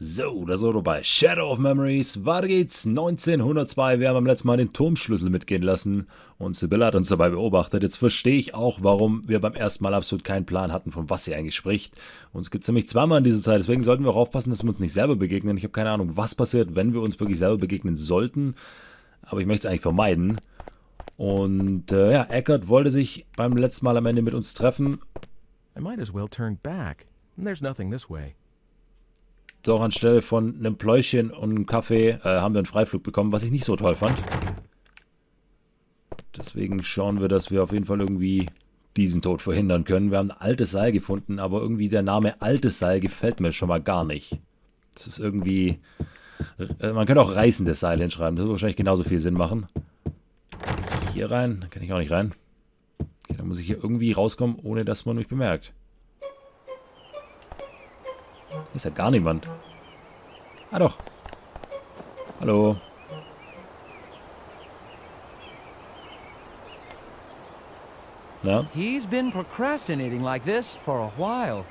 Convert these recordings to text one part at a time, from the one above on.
So, da sind wir bei Shadow of Memories. Weiter geht's. 1902. Wir haben beim letzten Mal den Turmschlüssel mitgehen lassen und Sibylle hat uns dabei beobachtet. Jetzt verstehe ich auch, warum wir beim ersten Mal absolut keinen Plan hatten, von was sie eigentlich spricht. Uns gibt es nämlich zweimal in dieser Zeit, deswegen sollten wir auch aufpassen, dass wir uns nicht selber begegnen. Ich habe keine Ahnung, was passiert, wenn wir uns wirklich selber begegnen sollten. Aber ich möchte es eigentlich vermeiden. Und ja, Eckert wollte sich beim letzten Mal am Ende mit uns treffen. I might as well turn back. There's nothing this way. So, auch anstelle von einem Pläuschen und einem Kaffee haben wir einen Freiflug bekommen, was ich nicht so toll fand. Deswegen schauen wir, dass wir auf jeden Fall irgendwie diesen Tod verhindern können. Wir haben ein altes Seil gefunden, aber irgendwie der Name altes Seil gefällt mir schon mal gar nicht. Das ist irgendwie... Man könnte auch reißendes Seil hinschreiben, das würde wahrscheinlich genauso viel Sinn machen. Hier rein, da kann ich auch nicht rein. Okay, dann muss ich hier irgendwie rauskommen, ohne dass man mich bemerkt. Hier ist ja gar niemand. Ah doch. Hallo. Na? He's been procrastinating like this for a while.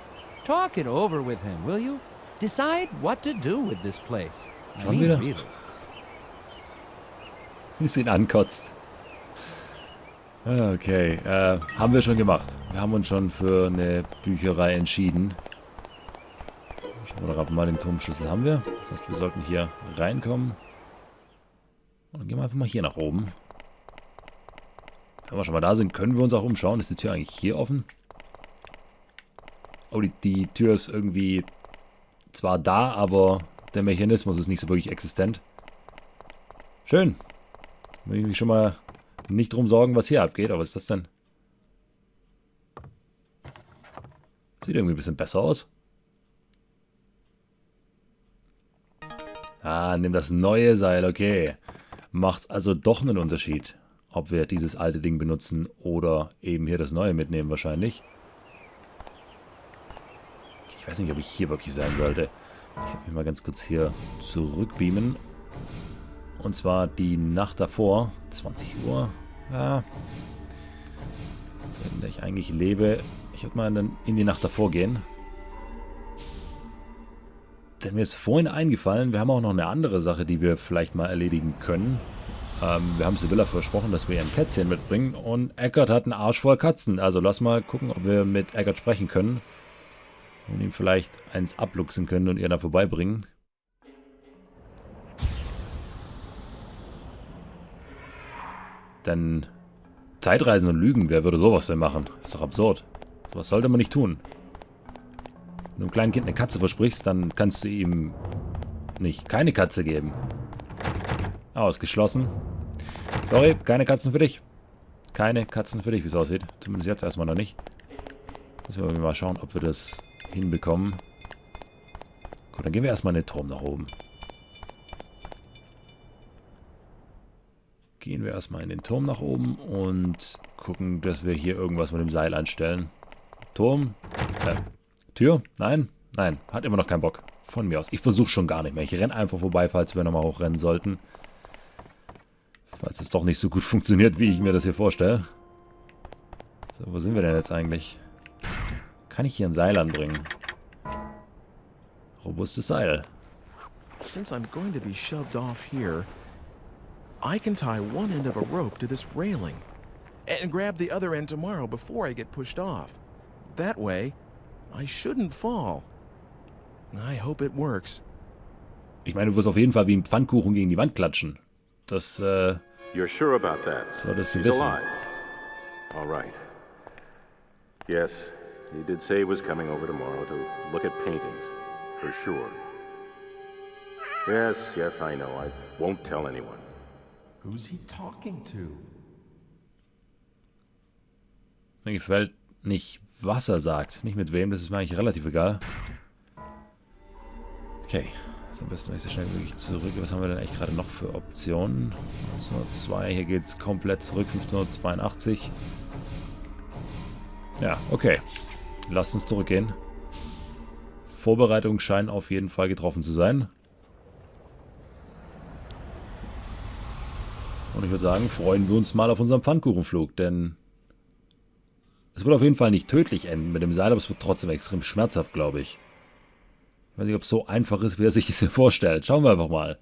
Talk it over with him, will you? Decide what to do with this place. Schon wieder? Wie es ihn ankotzt. Okay, haben wir schon gemacht. Wir haben uns schon für eine Bücherei entschieden. Schauen wir doch mal, den Turmschlüssel haben wir. Das heißt, wir sollten hier reinkommen. Und dann gehen wir einfach mal hier nach oben. Wenn wir schon mal da sind, können wir uns auch umschauen. Ist die Tür eigentlich hier offen? Oh, die Tür ist irgendwie zwar da, aber der Mechanismus ist nicht so wirklich existent. Schön. Da will ich mich schon mal nicht drum sorgen, was hier abgeht. Aber was ist das denn? Sieht irgendwie ein bisschen besser aus. Ah, nimm das neue Seil, okay. Macht's also doch einen Unterschied, ob wir dieses alte Ding benutzen oder eben hier das neue mitnehmen wahrscheinlich. Ich weiß nicht, ob ich hier wirklich sein sollte. Ich werde mich mal ganz kurz hier zurückbeamen. Und zwar die Nacht davor, 20 Uhr. Ja. Zeit, in der ich eigentlich lebe. Ich würde mal in die Nacht davor gehen. Denn mir ist vorhin eingefallen, wir haben auch noch eine andere Sache, die wir vielleicht mal erledigen können. Wir haben Sibylla versprochen, dass wir ihr ein Kätzchen mitbringen. Und Eckert hat einen Arsch voll Katzen. Also lass mal gucken, ob wir mit Eckert sprechen können. Und ihm vielleicht eins abluchsen können und ihr da vorbeibringen. Denn Zeitreisen und Lügen, wer würde sowas denn machen? Ist doch absurd. Sowas sollte man nicht tun. Wenn du einem kleinen Kind eine Katze versprichst, dann kannst du ihm nicht keine Katze geben. Ausgeschlossen. Sorry, keine Katzen für dich. Keine Katzen für dich, wie es aussieht. Zumindest jetzt erstmal noch nicht. Müssen wir irgendwie mal schauen, ob wir das hinbekommen. Gut, dann gehen wir erstmal in den Turm nach oben. Gehen wir erstmal in den Turm nach oben und gucken, dass wir hier irgendwas mit dem Seil anstellen. Turm. Tür? Nein? Nein, hat immer noch keinen Bock. Von mir aus. Ich versuche schon gar nicht mehr. Ich renne einfach vorbei, falls wir nochmal hochrennen sollten. Falls es doch nicht so gut funktioniert, wie ich mir das hier vorstelle. So, wo sind wir denn jetzt eigentlich? Kann ich hier ein Seil anbringen? Robustes Seil. Since I'm going to be shoved off here, I can tie one end of a rope to this railing and grab the other end tomorrow before I get pushed off. That way, I shouldn't fall. I hope it works. Ich meine, du wirst auf jeden Fall wie ein Pfannkuchen gegen die Wand klatschen. Das, You're sure about that? solltest du He's wissen. alive. All right. Yes, he did say he was coming over tomorrow to look at paintings, for sure. Yes, yes, I know. I won't tell anyone. Who's he talking to? Mir gefällt nicht, was er sagt. Nicht mit wem, das ist mir eigentlich relativ egal. Okay, ist am besten, wenn ich so schnell wie möglich zurück. Was haben wir denn eigentlich gerade noch für Optionen? 1902, hier geht es komplett zurück, 1582. Ja, okay. Lasst uns zurückgehen. Vorbereitungen scheinen auf jeden Fall getroffen zu sein. Und ich würde sagen, freuen wir uns mal auf unseren Pfannkuchenflug, denn es wird auf jeden Fall nicht tödlich enden mit dem Seil, aber es wird trotzdem extrem schmerzhaft, glaube ich. weiß nicht, ob es so einfach ist, wie er sich das hier vorstellt. Schauen wir einfach mal.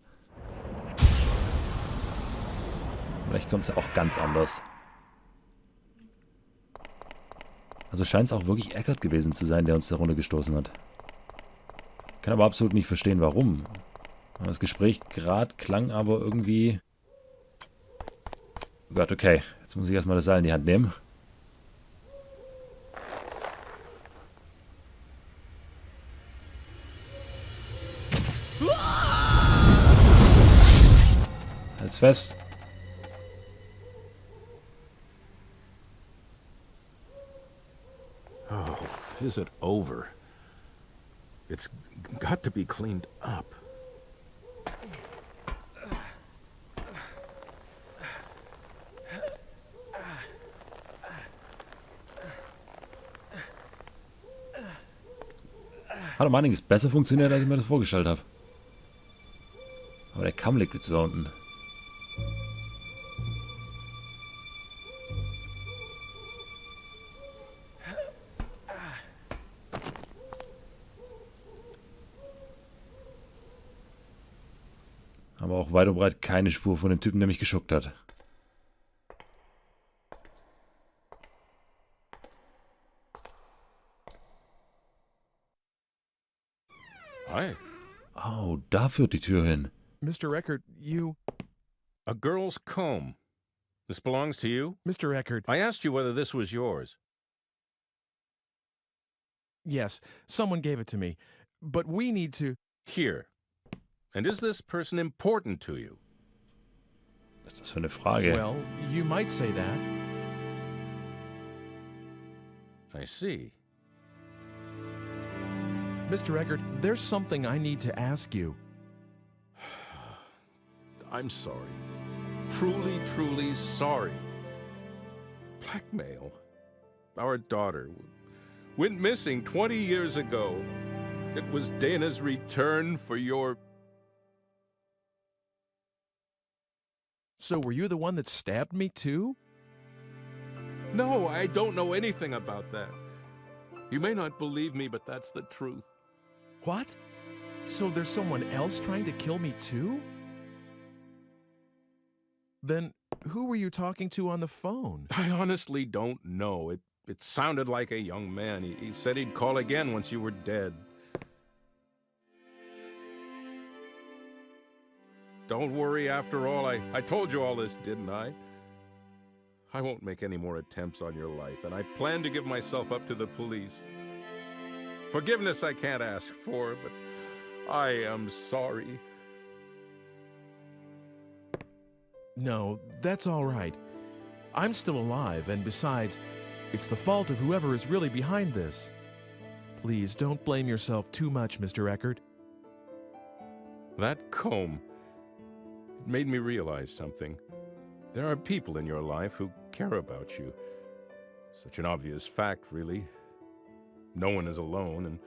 Vielleicht kommt es ja auch ganz anders. Also scheint es auch wirklich Eckert gewesen zu sein, der uns da runtergestoßen hat. Kann aber absolut nicht verstehen, warum. Das Gespräch gerade klang aber irgendwie... Oh Gott, okay. Jetzt muss ich erstmal das Seil in die Hand nehmen. Halt's fest. Oh, is it over? It's got to be cleaned up. Hat um einiges besser funktioniert, als ich mir das vorgestellt habe. Aber der Kamm liegt jetzt da unten. Aber auch weit und breit keine Spur von dem Typen, der mich geschuckt hat. Hi. Oh, da führt die Tür hin. Mr. Eckert, you... A girl's comb. This belongs to you? Mr. Eckert, I asked you whether this was yours. yes, someone gave it to me. But we need to... Here. And is this person important to you? Was ist das für eine Frage? Well, you might say that. I see. Mr. Eckert, there's something I need to ask you. I'm sorry. Truly, truly sorry. Blackmail. Our daughter went missing 20 years ago. It was Dana's return for your... So were you the one that stabbed me too? No, I don't know anything about that. You may not believe me, but that's the truth. What? So there's someone else trying to kill me too? Then who were you talking to on the phone? I honestly don't know. It sounded like a young man. He said he'd call again once you were dead. Don't worry, after all, I told you all this, didn't I? I won't make any more attempts on your life, and I plan to give myself up to the police. Forgiveness I can't ask for, but I am sorry. No, that's all right. I'm still alive, and besides, it's the fault of whoever is really behind this. Please don't blame yourself too much, Mr. Eckert. That comb, it made me realize something. There are people in your life who care about you. Such an obvious fact, really. No one is alone,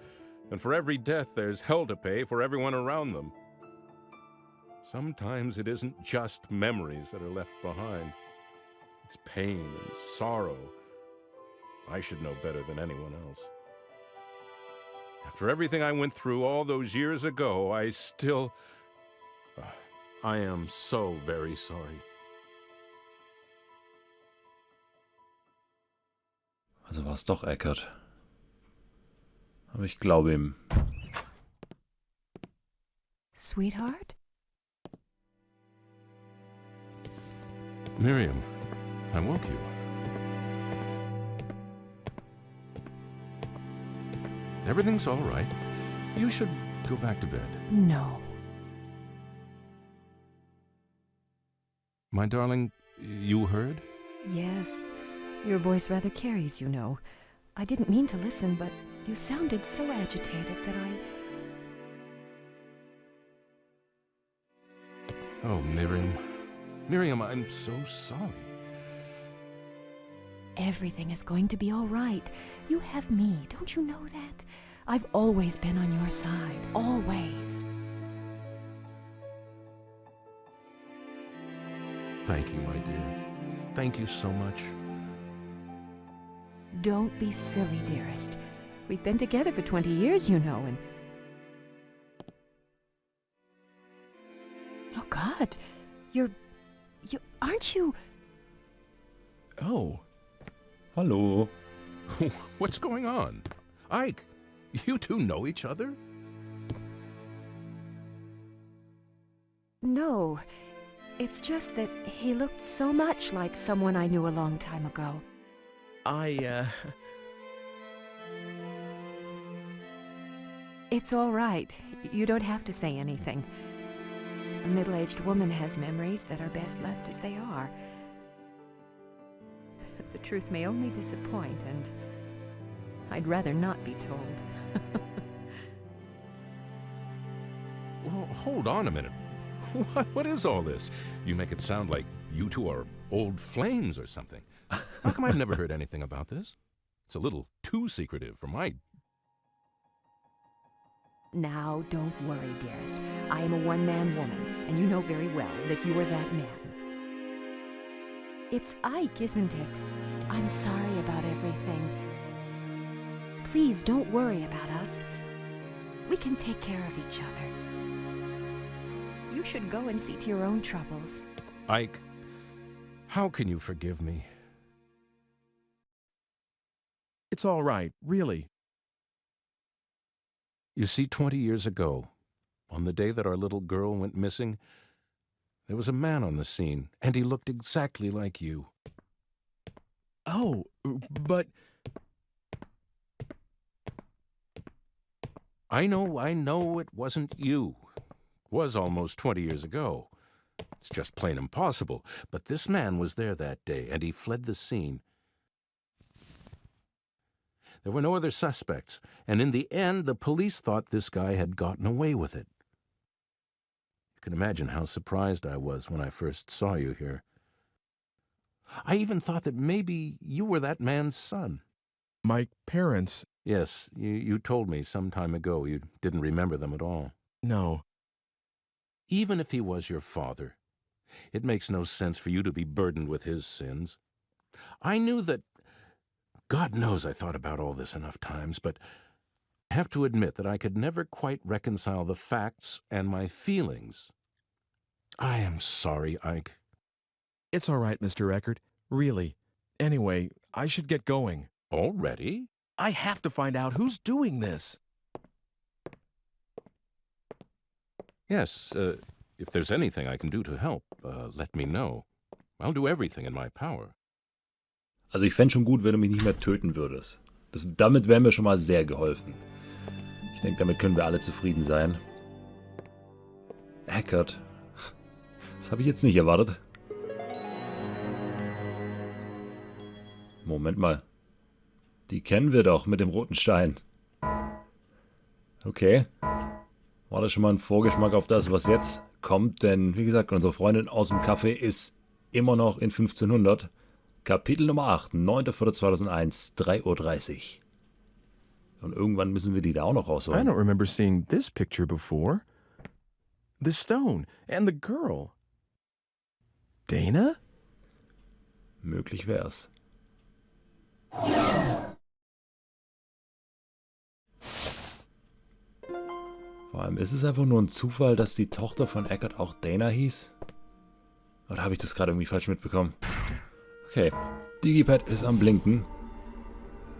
and for every death there's hell to pay for everyone around them. Sometimes it isn't just memories that are left behind. It's pain and sorrow. I should know better than anyone else. After everything I went through all those years ago, I still... I am so very sorry. Also war es doch Eckert. Aber ich glaube ihm. Sweetheart? Miriam, I woke you. Everything's all right. You should go back to bed. No. My darling, you heard? Yes. Your voice rather carries, you know. I didn't mean to listen, but you sounded so agitated that I... Oh, Miriam. Miriam, I'm so sorry. Everything is going to be all right. You have me, don't you know that? I've always been on your side, always. Thank you, my dear. Thank you so much. Don't be silly, dearest. We've been together for 20 years, you know, and... God. You aren't you? Oh, Hallo. What's going on? Ike, you two know each other? No. It's just that he looked so much like someone I knew a long time ago. It's all right. You don't have to say anything. A middle-aged woman has memories that are best left as they are. The truth may only disappoint, and I'd rather not be told. Well, hold on a minute. What is all this? You make it sound like you two are old flames or something. How come I've never heard anything about this? It's a little too secretive for my... Now, don't worry, dearest. I am a one-man woman, and you know very well that you are that man. It's Ike, isn't it? I'm sorry about everything. Please don't worry about us. We can take care of each other. You should go and see to your own troubles. Ike, how can you forgive me? it's all right, really. You see, 20 years ago, on the day that our little girl went missing, there was a man on the scene, and he looked exactly like you. Oh, but... I know it wasn't you. It was almost 20 years ago. It's just plain impossible. But this man was there that day, and he fled the scene. There were no other suspects, and in the end, the police thought this guy had gotten away with it. You can imagine how surprised I was when I first saw you here. I even thought that maybe you were that man's son. My parents... Yes, you told me some time ago you didn't remember them at all. No. Even if he was your father, it makes no sense for you to be burdened with his sins. I knew that... God knows I thought about all this enough times, but I have to admit that I could never quite reconcile the facts and my feelings. I am sorry, Ike. It's all right, Mr. Eckert. Really. Anyway, I should get going. Already? I have to find out who's doing this. Yes, if there's anything I can do to help, let me know. I'll do everything in my power. Also ich fände schon gut, wenn du mich nicht mehr töten würdest. Damit wäre mir schon mal sehr geholfen. Ich denke, damit können wir alle zufrieden sein. Eckert. Das habe ich jetzt nicht erwartet. Moment mal. Die kennen wir doch mit dem roten Stein. Okay. War das schon mal ein Vorgeschmack auf das, was jetzt kommt? Denn, wie gesagt, unsere Freundin aus dem Café ist immer noch in 1500. Kapitel Nummer 8, 9.4.2001, 3:30 Uhr. Und irgendwann müssen wir die da auch noch I rausholen. don't remember seeing this picture before. The stone and the girl. Dana? Möglich wär's. Vor allem ist es einfach nur ein Zufall, dass die Tochter von Eckert auch Dana hieß? Oder habe ich das gerade irgendwie falsch mitbekommen? Okay, Digipad ist am Blinken.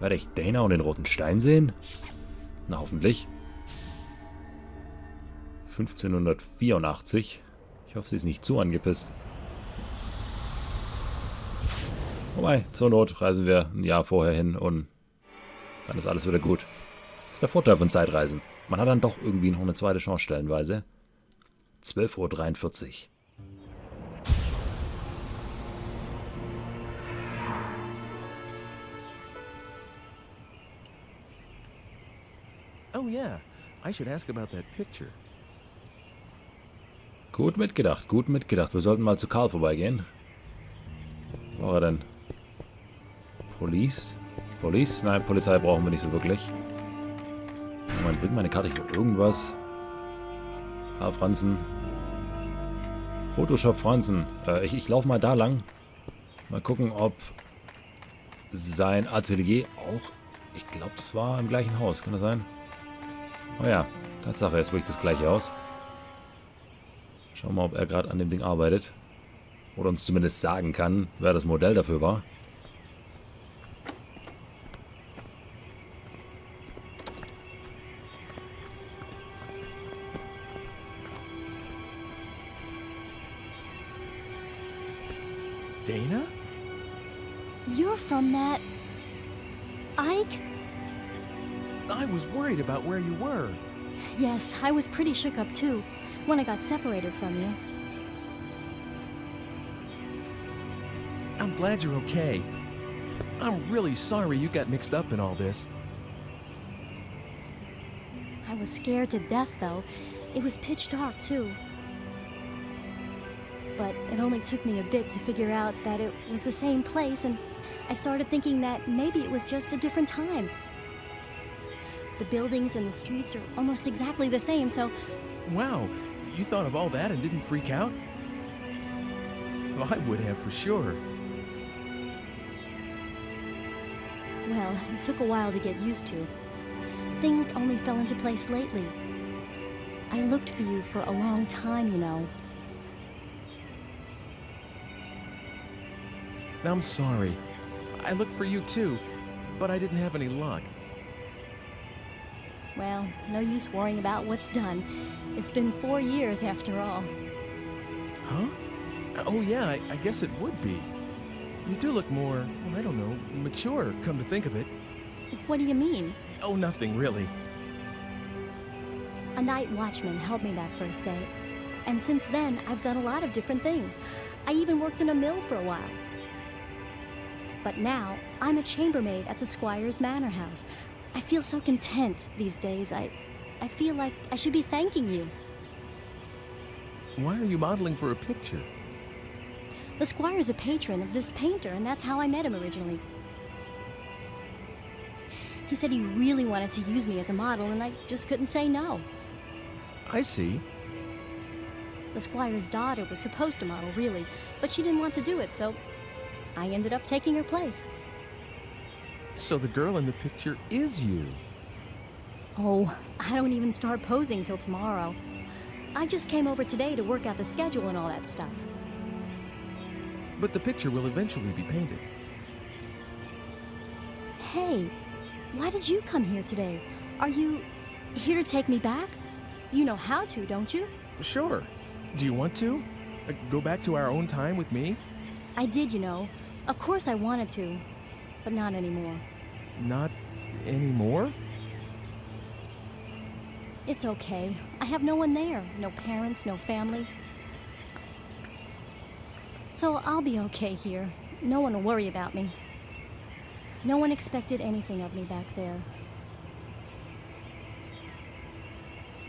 Werde ich Dana und den roten Stein sehen? Na, hoffentlich. 1584. Ich hoffe, sie ist nicht zu angepisst. Wobei, zur Not reisen wir ein Jahr vorher hin und dann ist alles wieder gut. Das ist der Vorteil von Zeitreisen. Man hat dann doch irgendwie noch eine zweite Chance stellenweise. 12:43 Uhr. Oh yeah, I should ask about that picture. Gut mitgedacht, gut mitgedacht. Wir sollten mal zu Karl vorbeigehen. Wo war er denn? Police? Police? Nein, Polizei brauchen wir nicht so wirklich. Moment, bringt meine Karte hier irgendwas? Karl Franzen. Photoshop Franzen. Ich laufe mal da lang. Mal gucken, ob sein Atelier auch... Ich glaube, das war im gleichen Haus. Kann das sein? Oh ja, Tatsache, jetzt bricht das gleiche aus. Schauen wir mal, ob er gerade an dem Ding arbeitet. Oder uns zumindest sagen kann, wer das Modell dafür war. Dana? You're from that... Ike? I was worried about where you were. Yes, I was pretty shook up too when I got separated from you. I'm glad you're okay. I'm really sorry you got mixed up in all this. I was scared to death though. It was pitch dark too. But it only took me a bit to figure out that it was the same place, and I started thinking that maybe it was just a different time. The buildings and the streets are almost exactly the same, so... Wow, you thought of all that and didn't freak out? Well, I would have for sure. Well, it took a while to get used to. Things only fell into place lately. I looked for you for a long time, you know. I'm sorry. I looked for you too, but I didn't have any luck. Well, no use worrying about what's done. It's been 4 years after all. Huh? Oh yeah, I guess it would be. You do look more, well, I don't know, mature, come to think of it. What do you mean? Oh, nothing really. A night watchman helped me that first day. And since then, I've done a lot of different things. I even worked in a mill for a while. But now, I'm a chambermaid at the Squire's Manor House. I feel so content these days. I feel like I should be thanking you. Why are you modeling for a picture? The Squire's a patron of this painter, and that's how I met him originally. He said he really wanted to use me as a model, and I just couldn't say no. I see. The Squire's daughter was supposed to model, really, but she didn't want to do it, so I ended up taking her place. So the girl in the picture is you. Oh, I don't even start posing till tomorrow. I just came over today to work out the schedule and all that stuff. But the picture will eventually be painted. Hey, why did you come here today? Are you here to take me back? You know how to, don't you? Sure. Do you want to? Go back to our own time with me? I did, you know. Of course I wanted to, but not anymore. Not anymore? It's okay. I have no one there. No parents, no family. So I'll be okay here. No one will worry about me. No one expected anything of me back there.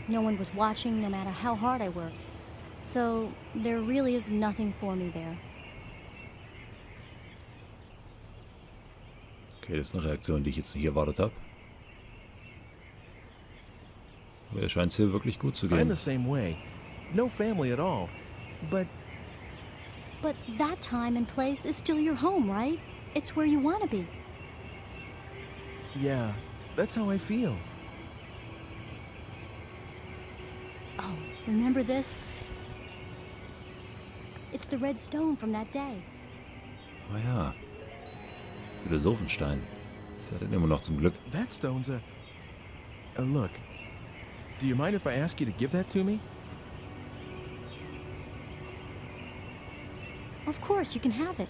No one was watching, no matter how hard I worked. So there really is nothing for me there. Okay, das ist eine Reaktion, die ich jetzt nicht erwartet habe. Aber ihr scheint es hier wirklich gut zu I'm gehen. the same way. No family at all. But But that time and place is still your home, right? It's where you want to be. yeah, that's how I feel. Oh, remember this? It's the red stone from that day. Ah ja. Philosophenstein. Ist er denn immer noch zum Glück? That stone's a look. Do you mind if I ask you to give that to me? Of course, you can have it.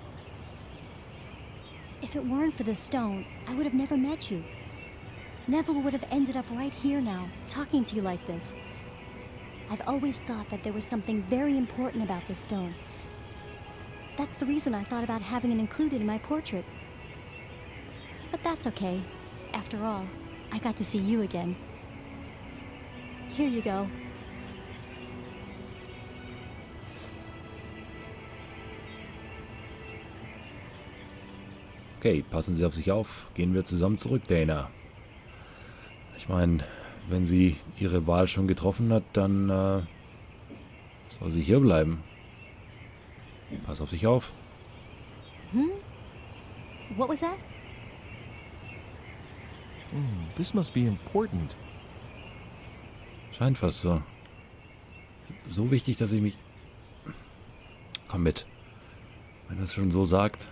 If it weren't for this stone, I would have never met you. Never would have ended up right here now, talking to you like this. I've always thought that there was something very important about this stone. That's the reason I thought about having it included in my portrait. But that's okay. After all, I got to see you again. Here you go. Okay, passen Sie auf sich auf. Gehen wir zusammen zurück, Dana. Ich meine, wenn sie ihre Wahl schon getroffen hat, dann soll sie hier bleiben. Pass auf dich auf. What was that? This must be important. Scheint fast so. So wichtig, dass ich mich Komm mit. Wenn er es schon so sagt.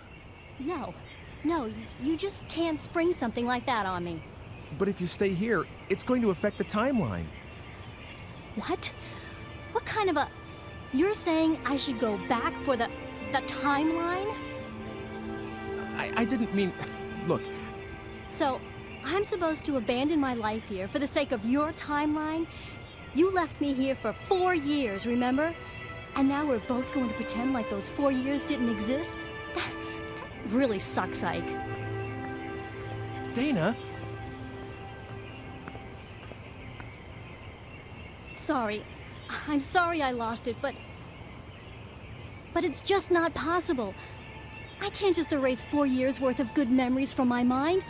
No. No, you just can't spring something like that on me. But if you stay here, it's going to affect the timeline. What? What kind of a... You're saying I should go back for the timeline? I didn't mean... Look, So, I'm supposed to abandon my life here for the sake of your timeline? You left me here for 4 years, remember? And now we're both going to pretend like those 4 years didn't exist? That really sucks, Ike. Dana... Sorry. I'm sorry I lost it, but it's just not possible. I can't just erase 4 years worth of good memories from my mind.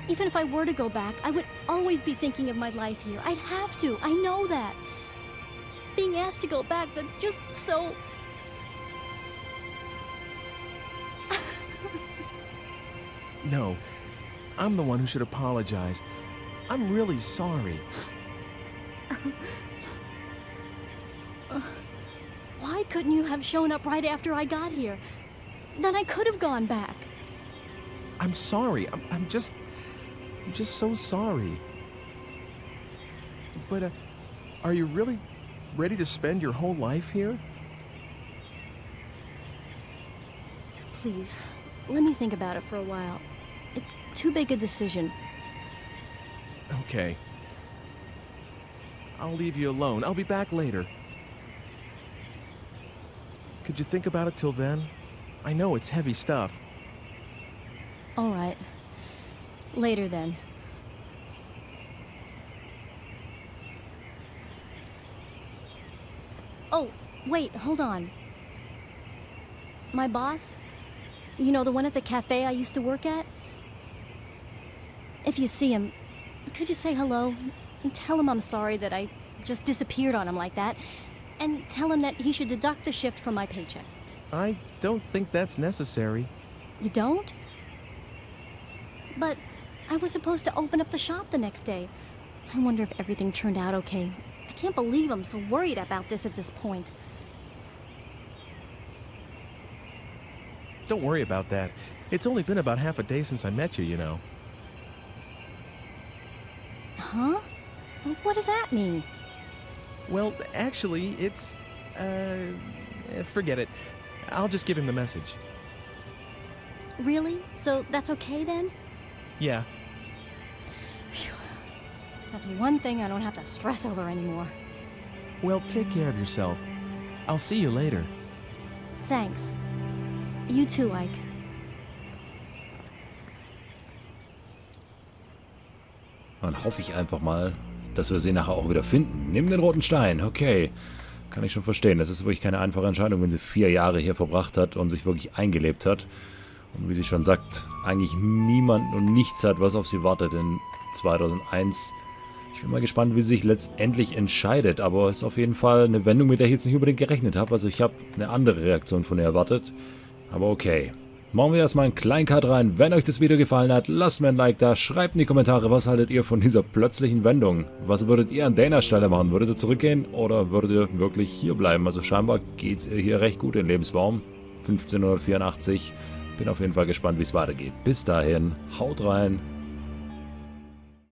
Even if I were to go back, I would always be thinking of my life here. I'd have to. I know that. Being asked to go back, that's just so... No, I'm the one who should apologize. I'm really sorry. Why couldn't you have shown up right after I got here? Then I could have gone back. I'm sorry. I'm just so sorry. But, are you really ready to spend your whole life here? Please, let me think about it for a while. It's too big a decision. Okay. I'll leave you alone. I'll be back later. Could you think about it till then? I know it's heavy stuff. All right. Later then. Oh, wait, hold on. My boss, you know, the one at the cafe I used to work at? If you see him, could you say hello? And tell him I'm sorry that I just disappeared on him like that. And tell him that he should deduct the shift from my paycheck. I don't think that's necessary. You don't? But I was supposed to open up the shop the next day. I wonder if everything turned out okay. I can't believe I'm so worried about this at this point. Don't worry about that. It's only been about half a day since I met you, you know. Huh? What does that mean? Well, actually, it's... forget it. I'll just give him the message. Really? So that's okay then? Yeah. Phew. That's one thing I don't have to stress over anymore. Well, take care of yourself. I'll see you later. Thanks. You too, Ike. Dann hoffe ich einfach mal, dass wir sie nachher auch wieder finden. Nimm den roten Stein, okay. Kann ich schon verstehen. Das ist wirklich keine einfache Entscheidung, wenn sie 4 Jahre hier verbracht hat und sich wirklich eingelebt hat. Und wie sie schon sagt, eigentlich niemand und nichts hat, was auf sie wartet in 2001. Ich bin mal gespannt, wie sie sich letztendlich entscheidet. Aber es ist auf jeden Fall eine Wendung, mit der ich jetzt nicht unbedingt gerechnet habe. Also ich habe eine andere Reaktion von ihr erwartet. Aber okay. Machen wir erstmal einen kleinen Cut rein. Wenn euch das Video gefallen hat, lasst mir ein Like da. Schreibt in die Kommentare, was haltet ihr von dieser plötzlichen Wendung? Was würdet ihr an Danas Stelle machen? Würdet ihr zurückgehen oder würdet ihr wirklich hier bleiben? Also scheinbar geht es ihr hier recht gut in Lebensbaum. 1584. Bin auf jeden Fall gespannt, wie es weitergeht. Bis dahin, haut rein.